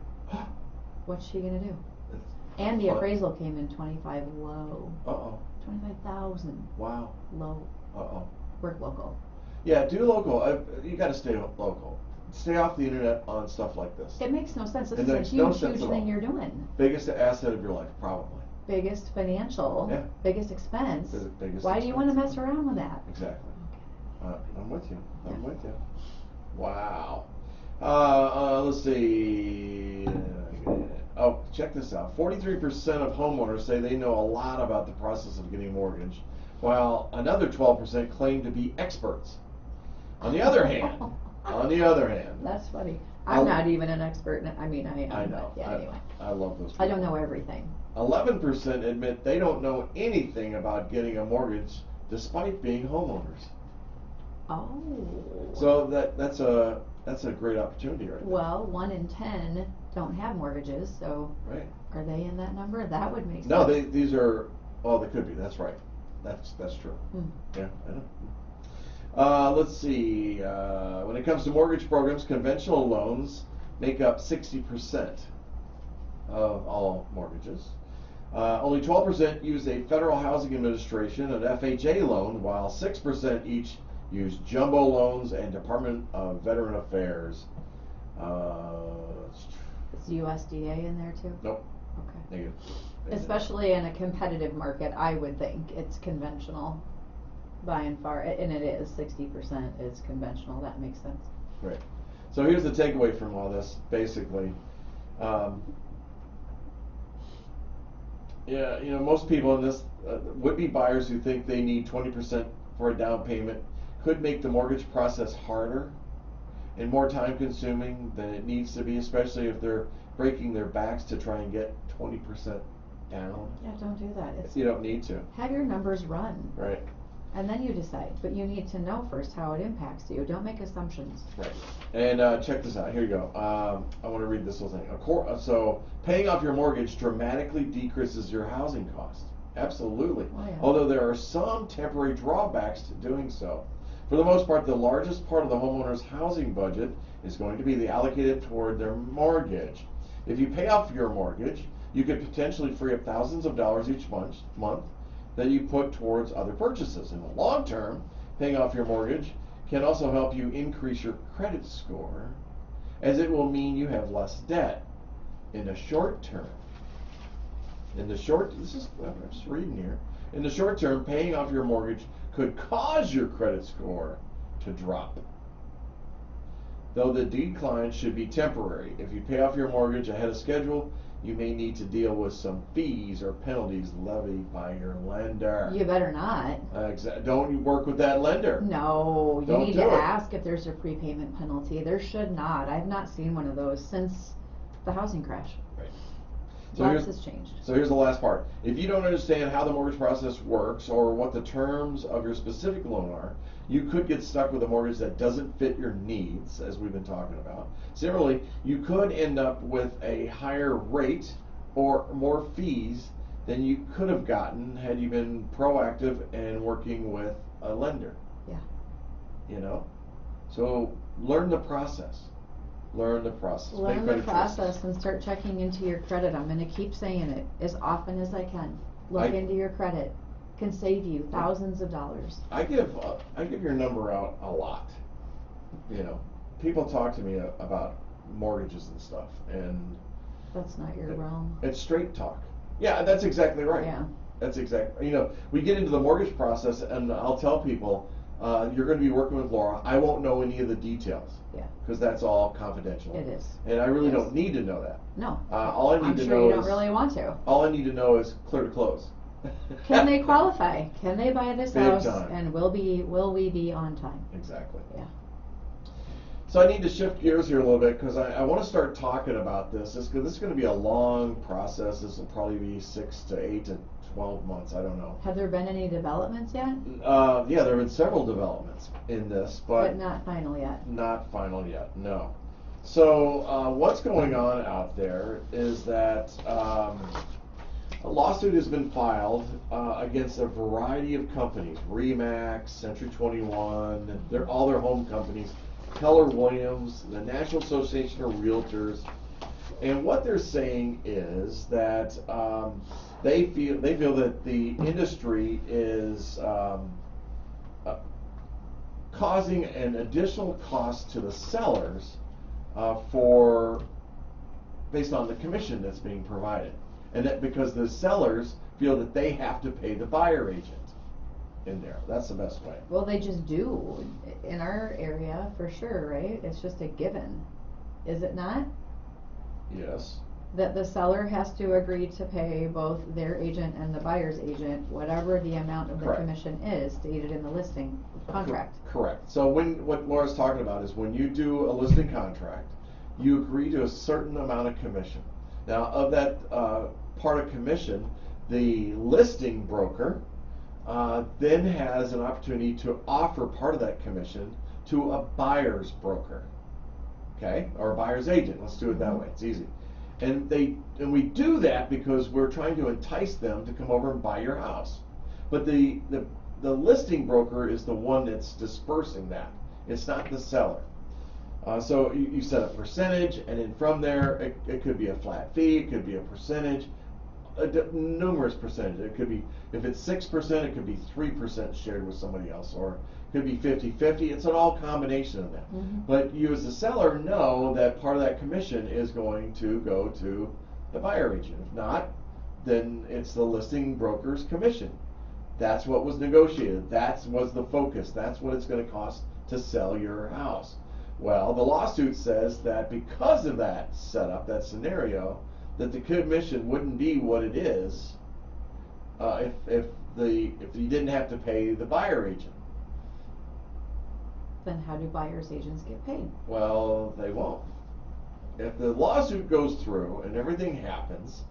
What's she gonna do? It's And the fun. appraisal came in 25 low. Uh-oh. 25,000 Wow. low. Uh-oh. Work local. Yeah, do local. You got to stay local. Stay off the internet on stuff like this. It makes no sense. This It is a makes no huge, sense huge at thing all. you're doing. Biggest asset of your life, probably. Biggest financial, Yeah. biggest expense. Biggest Why do you want to expense. mess around with that? Exactly. I'm with you. I'm Yeah. with you. Wow. Let's see. Oh, check this out. 43% of homeowners say they know a lot about the process of getting a mortgage, while another 12% claim to be experts. On the other hand, That's funny. I'll- I'm not even an expert. I mean, I am. I know. But yeah, anyway. I love those people. I don't know everything. 11% admit they don't know anything about getting a mortgage despite being homeowners. Oh. So that's a great opportunity right there. Well, 1 in 10 don't have mortgages, so Right. are they in that number? That would make sense. No, these are. Oh, they could be. That's right. That's true. Hmm. Yeah, I know. Let's see. When it comes to mortgage programs, conventional loans make up 60% of all mortgages. Only 12% use a Federal Housing Administration, an FHA loan, while 6% each use jumbo loans and Department of Veteran Affairs. Is USDA in there too? Nope. Okay. Negative. Especially in a competitive market, I would think it's conventional by and far, and it is 60% is conventional. That makes sense. Right. So here's the takeaway from all this, basically. Yeah, most people in this would-be buyers who think they need 20% for a down payment could make the mortgage process harder and more time-consuming than it needs to be, especially if they're breaking their backs to try and get 20% down. Yeah, don't do that. You don't need to. Have your numbers run, Right. and then you decide. But you need to know first how it impacts you. Don't make assumptions. Right. And check this out. Here you go. I want to read this whole thing. So, paying off your mortgage dramatically decreases your housing costs. Absolutely. Oh, yeah. Although there are some temporary drawbacks to doing so. For the most part, the largest part of the homeowner's housing budget is going to be allocated toward their mortgage. If you pay off your mortgage, you could potentially free up thousands of dollars each month that you put towards other purchases. In the long term, paying off your mortgage can also help you increase your credit score, as it will mean you have less debt. In the short term, I'm just reading here. In the short term, paying off your mortgage could cause your credit score to drop. Though the decline should be temporary. If you pay off your mortgage ahead of schedule, you may need to deal with some fees or penalties levied by your lender. You better not. Don't you work with that lender. No, you Don't need do to it. ask if there's a prepayment penalty. There should not. I've not seen one of those since the housing crash. Right. Lots has changed. So here's the last part. If you don't understand how the mortgage process works or what the terms of your specific loan are, you could get stuck with a mortgage that doesn't fit your needs, as we've been talking about. Similarly, you could end up with a higher rate or more fees than you could have gotten had you been proactive and working with a lender. Yeah. you know? So learn the process. Learn the process. Make Learn the better process choices. and start checking into your credit. I'm gonna keep saying it as often as I can. Look into your credit. Can save you thousands of dollars. I give your number out a lot. You know, people talk to me about mortgages and stuff, and That's not your realm. it's straight talk. Yeah, that's exactly right. Yeah. That's exactly. You know, we get into the mortgage process, and I'll tell people, you're going to be working with Laura. I won't know any of the details. Yeah. Because that's all confidential. It is. And I really Yes. don't need to know that. No. All I need I'm to sure know you is don't really want to. all I need to know is clear to close. Can they qualify? Can they buy this Big house? time. And will we be on time? Exactly. Yeah. So I need to shift gears here a little bit because I want to start talking about this. This is going to be a long process. This will probably be 6 to 8 to 12 months. I don't know. Have there been any developments yet? Yeah, there have been several developments in this, but not final yet. not final yet. No. So what's going on out there is that a lawsuit has been filed against a variety of companies: Remax, Century 21, all their home companies, Keller Williams, the National Association of Realtors, and what they're saying is that they feel that the industry is causing an additional cost to the sellers based on the commission that's being provided, and that because the sellers feel that they have to pay the buyer agent in there. That's the best way. Well, they just do in our area for sure, right? It's just a given, is it not? Yes. That the seller has to agree to pay both their agent and the buyer's agent whatever the amount of the Correct. commission is stated in the listing contract. Correct. So what Laura's talking about is when you do a listing contract, you agree to a certain amount of commission. Now, of that part of commission, the listing broker then has an opportunity to offer part of that commission to a buyer's broker, okay, or a buyer's agent. Let's do it that way. It's easy. And we do that because we're trying to entice them to come over and buy your house. But the listing broker is the one that's dispersing that. It's not the seller. So you set a percentage, and then from there, it could be a flat fee, it could be a percentage, numerous percentages. It could be, if it's 6%, it could be 3% shared with somebody else, or it could be 50-50. It's an all combination of that. Mm-hmm. But you as a seller know that part of that commission is going to go to the buyer agent. If not, then it's the listing broker's commission. That's what was negotiated. That was the focus. That's what it's going to cost to sell your house. Well, the lawsuit says that because of that setup, that scenario, that the commission wouldn't be what it is if you didn't have to pay the buyer agent. Then how do buyer's agents get paid? Well, they won't. If the lawsuit goes through and everything happens,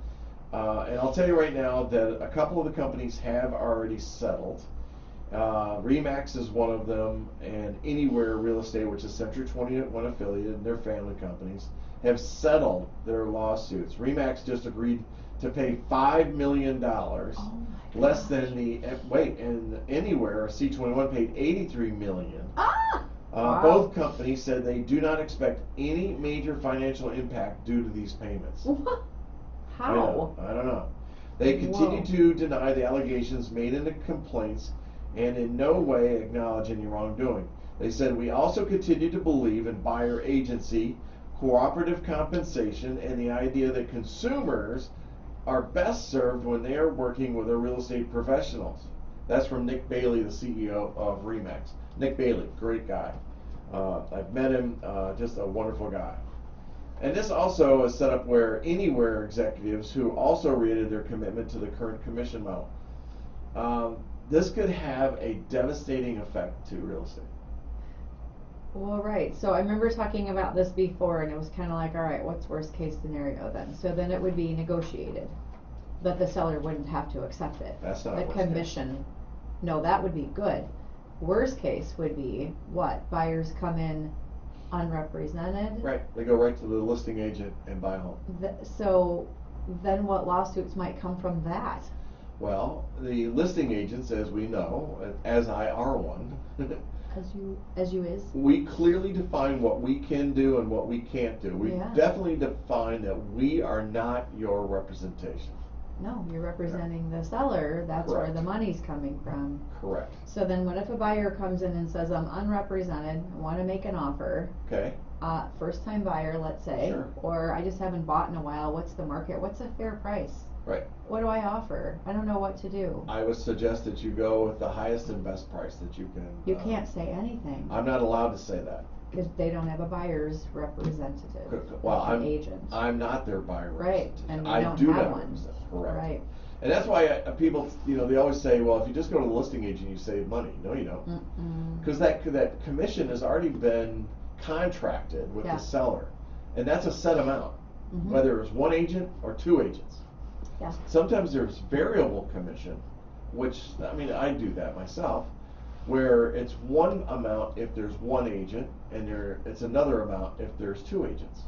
and I'll tell you right now that a couple of the companies have already settled. Remax is one of them, and Anywhere Real Estate, which is Century 21 affiliated, and their family companies, have settled their lawsuits. Remax just agreed to pay $5 million, less than and Anywhere, C21, paid $83 million. Wow. Both companies said they do not expect any major financial impact due to these payments. What? How? I don't know. They continue to deny the allegations made in the complaints and in no way acknowledge any wrongdoing. They said, we also continue to believe in buyer agency, cooperative compensation, and the idea that consumers are best served when they are working with their real estate professionals. That's from Nick Bailey, the CEO of Remax. Nick Bailey, great guy. I've met him, just a wonderful guy. And this also is set up where Anywhere executives who also reiterated their commitment to the current commission model. This could have a devastating effect to real estate. Well, right. So I remember talking about this before, and it was kind of like, all right, what's worst case scenario then? So then it would be negotiated, but the seller wouldn't have to accept it. That's not the worst commission. No, that would be good. Worst case would be what? Buyers come in unrepresented. Right. They go right to the listing agent and buy a home. So then what lawsuits might come from that? Well, the listing agents, as we know, as I are one, as you is. We clearly define what we can do and what we can't do. We Yeah. definitely define that we are not your representation. No, you're representing the seller. That's where Correct. the money's coming from. Correct. So then what if a buyer comes in and says, I'm unrepresented, I want to make an offer, Okay. first time buyer, let's say, Sure. or I just haven't bought in a while, what's the market, what's a fair price? Right. What do I offer? I don't know what to do. I would suggest that you go with the highest and best price that you can. You can't say anything, I'm not allowed to say that. because they don't have a buyer's representative, Well, like an agent. I'm not their buyer Right, representation. and we I don't do have not one. represent. Correct. Right. And that's why people, they always say, well, if you just go to the listing agent, you save money. No, you don't. Mm-mm. Because that commission has already been contracted with Yeah. the seller, and that's a set amount, Mhm. whether it's one agent or two agents. Yeah. Sometimes there's variable commission, which I do that myself, where it's one amount if there's one agent, and it's another amount if there's two agents.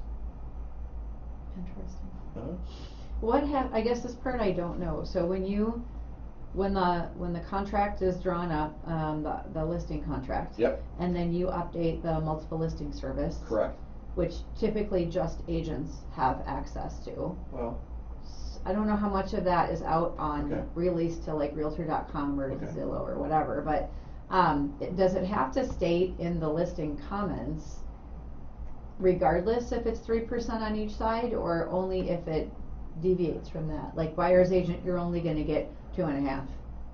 Interesting. Uh-huh. I guess this part I don't know. So when the contract is drawn up, the listing contract. Yep. And then you update the multiple listing service. Correct. Which typically just agents have access to. Well, I don't know how much of that is out on Okay. release to like Realtor.com or Okay. Zillow or whatever, but does it have to state in the listing comments regardless if it's 3% on each side, or only if it deviates from that? Like buyer's agent, you're only gonna get 2.5.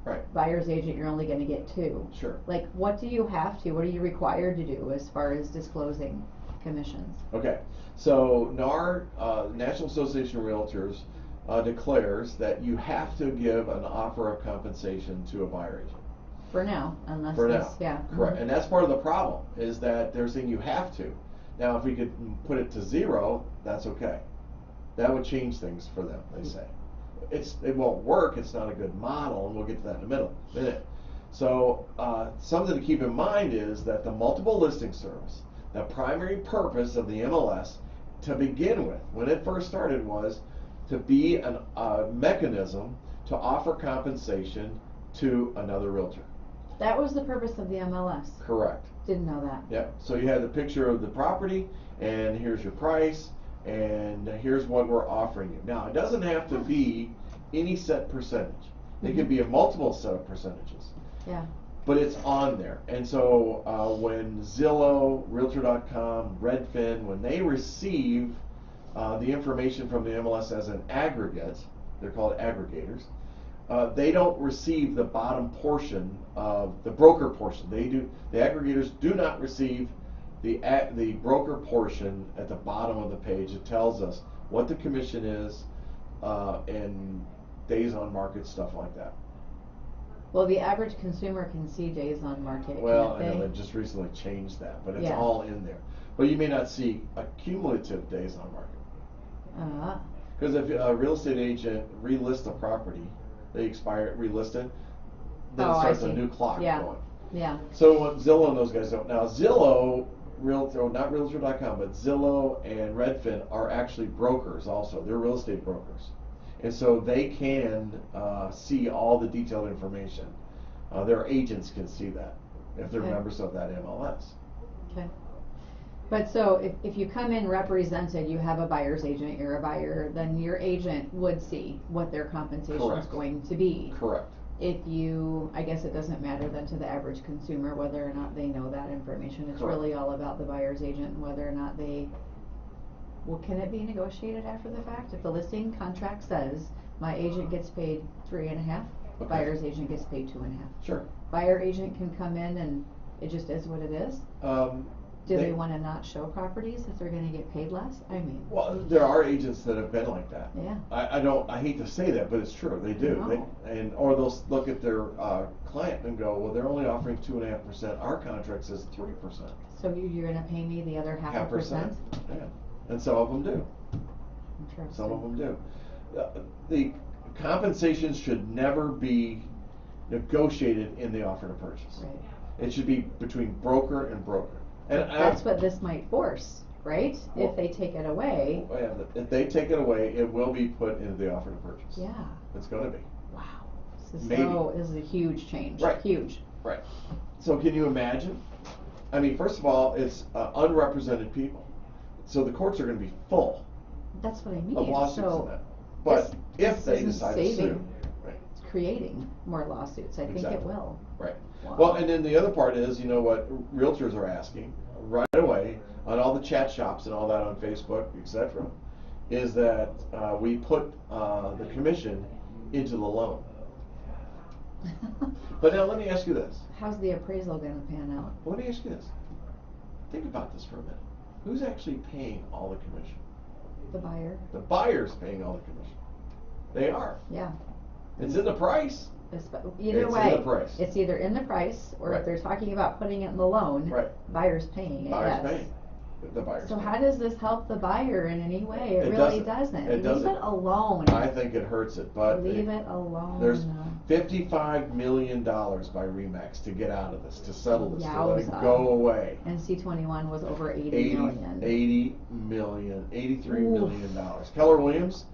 right. Buyer's agent, you're only gonna get 2. Sure. Like, what are you required to do as far as disclosing commissions? Okay. So NAR, National Association of Realtors, declares that you have to give an offer of compensation to a buyer agent. For now, unless For this, now. yeah. Correct. Mhm. And that's part of the problem, is that they're saying you have to. Now, if we could put it to 0, that's okay. That would change things for them, they say. It won't work, it's not a good model, and we'll get to that in a minute. So, something to keep in mind is that the multiple listing service, the primary purpose of the MLS to begin with, when it first started, was to be a mechanism to offer compensation to another realtor. That was the purpose of the MLS. Correct. Didn't know that. Yep. So you had the picture of the property, and here's your price, and here's what we're offering you. Now, it doesn't have to be any set percentage. It could be a multiple set of percentages. Yeah. But it's on there. And so when Zillow, Realtor.com, Redfin, when they receive the information from the MLS as an aggregate, they're called aggregators, they don't receive the bottom portion of the broker portion. The aggregators do not receive the broker portion at the bottom of the page. It tells us what the commission is and days on market, stuff like that. Well, the average consumer can see days on market, Well, can't I know they? they just recently changed that, but it's Yeah. all in there. But you may not see accumulative days on market. Because if a real estate agent relists a property, they relist it, then Oh, it I starts a see. new clock Yeah. going. Yeah. So what Zillow and those guys don't. Now Zillow, not Realtor.com, but Zillow and Redfin are actually brokers also. They're real estate brokers. And so they can see all the detailed information. Their agents can see that if they're Okay. members of that MLS. Okay. But so if you come in represented, you have a buyer's agent, you're a buyer, then your agent would see what their compensation is Correct. going to be. Correct. I guess it doesn't matter then to the average consumer whether or not they know that information. It's Correct. really all about the buyer's agent and whether or not can it be negotiated after the fact? If the listing contract says my agent gets paid 3.5, Okay. buyer's agent gets paid 2.5. Sure. Buyer agent can come in and it just is what it is? Do they want to not show properties if they're going to get paid less? I mean, Well, there are agents that have been like that. yeah. I hate to say that, but it's true. They do. No. Or they'll look at their client and go, well, they're only offering 2.5%. Our contract says 3%. So you're going to pay me the other 0.5%? Yeah. And some of them do. Interesting. Some of them do. The compensation should never be negotiated in the offer to purchase. Right. It should be between broker and broker. And That's what this might force, right? Well- If they take it away. If they take it away, it will be put into the offer to purchase. Yeah. It's going to be. Wow. This Maybe. is a huge change. Right. Huge. Right. So can you imagine I mean, first of all, it's unrepresented people, so the courts are going to be full That's what I mean. of lawsuits So in that. But if they isn't decide to sue, right, it's creating more lawsuits. I think it Exactly. will. right. Wow. Well, and then the other part is, you know what realtors are asking right away on all the chat shops and all that on Facebook, etc., is that we put the commission into the loan. But now let me ask you this. How's the appraisal going to pan out? Let me ask you this. Think about this for a minute. Who's actually paying all the commission? The buyer. The buyer's paying all the commission. They are. Yeah. It's in the price. Either It's in way, the price. it's either in the price, or Right. if they're talking about putting it in the loan, Right. buyer's paying it. Buyer's yes. paying. The buyer's So paying. how does this help the buyer in any way? It It really doesn't. doesn't. It Leave doesn't. it alone. I think it hurts it, but Leave it alone. there's $55 million by Remax to get out of this, to settle this, to let it Yowza. go away. And C21 was over 80 million. 80 million, $83 Oof. million. Keller Williams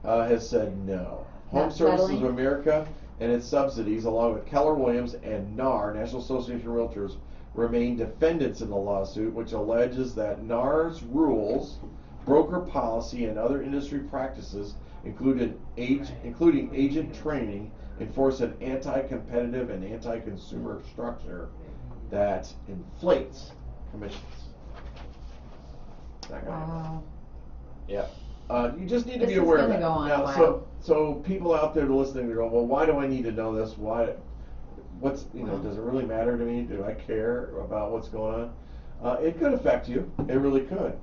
has said no. Home Not Services settling? of America and its subsidies, along with Keller Williams and NAR, National Association of Realtors, remain defendants in the lawsuit, which alleges that NAR's rules, broker policy, and other industry practices, including agent training, enforce an anti-competitive and anti-consumer structure that inflates commissions. Not gonna happen. Wow. Yeah. You just need to This be is aware of gonna that. go on a Now, while. so people out there listening, they go, well, why do I need to know this? What's, does it really matter to me? Do I care about what's going on? It could affect you. It really could.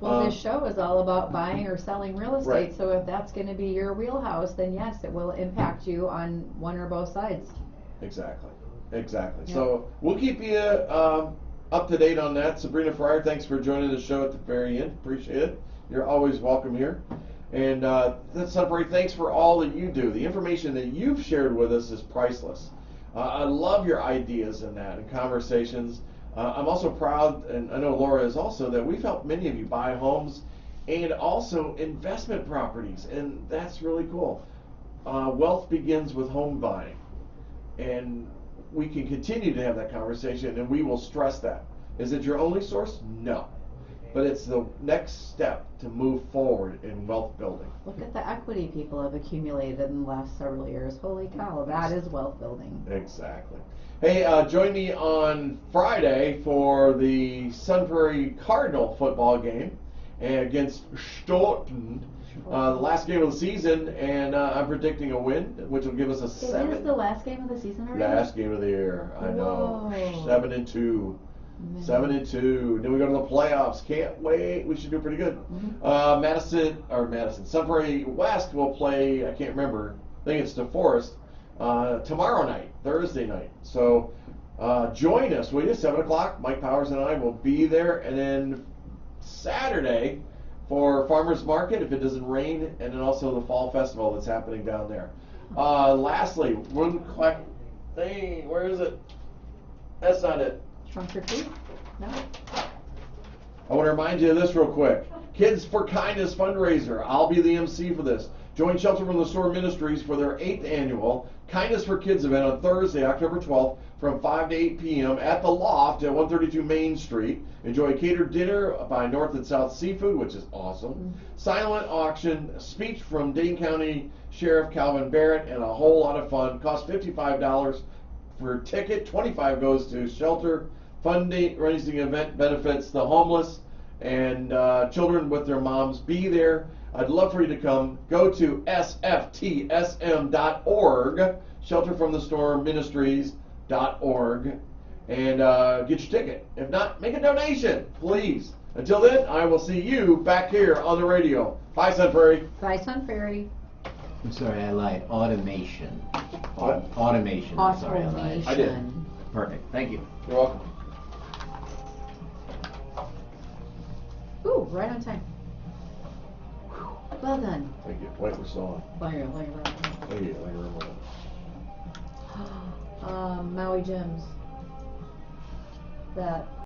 Well, this show is all about buying or selling real estate, Right. so if that's going to be your wheelhouse, then yes, it will impact you on one or both sides. Exactly. Yeah. So we'll keep you up to date on that. Sabrina Fryer, thanks for joining the show at the very end. Appreciate it. You're always welcome here. And Prairie, thanks for all that you do. The information that you've shared with us is priceless. I love your ideas in that and conversations. I'm also proud, and I know Laura is also, that we've helped many of you buy homes and also investment properties, and that's really cool. Wealth begins with home buying, and we can continue to have that conversation, and we will stress that. Is it your only source? No. But it's the next step to move forward in wealth building. Look at the equity people have accumulated in the last several years. Holy cow, that is wealth building. Exactly. Hey, join me on Friday for the Sun Prairie Cardinal football game against Stoughton. The last game of the season, and I'm predicting a win, which will give us a It is the last game of the season already? last game of the year. I know. Whoa. 7-2. Man. 7-2. Then we go to the playoffs. Can't wait. We should do pretty good. Mhm. Madison. Sun Prairie West will play. I can't remember. I think it's DeForest tomorrow night, Thursday night. So join us, will you? 7 o'clock. Mike Powers and I will be there, and then Saturday for Farmers Market if it doesn't rain, and then also the Fall Festival that's happening down there. Lastly, one quick thing. Where is it? That's not it. Trunk or treat? No? I want to remind you of this real quick. Kids for Kindness fundraiser. I'll be the MC for this. Join Shelter from the Store Ministries for their 8th annual Kindness for Kids event on Thursday, October 12th from 5 to 8 p.m. at the Loft at 132 Main Street. Enjoy a catered dinner by North and South Seafood, which is awesome. Silent auction, speech from Dane County Sheriff Calvin Barrett, and a whole lot of fun. Costs $55 per ticket. $25 goes to Shelter. Fundraising event benefits the homeless and children with their moms. Be there. I'd love for you to come. Go to sftsm.org, shelterfromthestormministries.org, and get your ticket. If not, make a donation, please. Until then, I will see you back here on the radio. Bye, Sun Prairie. Bye, Sun Prairie. I'm sorry, I lied. Automation. What? Automation. I'm sorry, I lied. Automation. I did. Perfect. Thank you. You're welcome. Ooh, right on time. Well done. Thank you. Wait, we're still on. Thank you. Thank you. Thank you very much. Maui Gems. That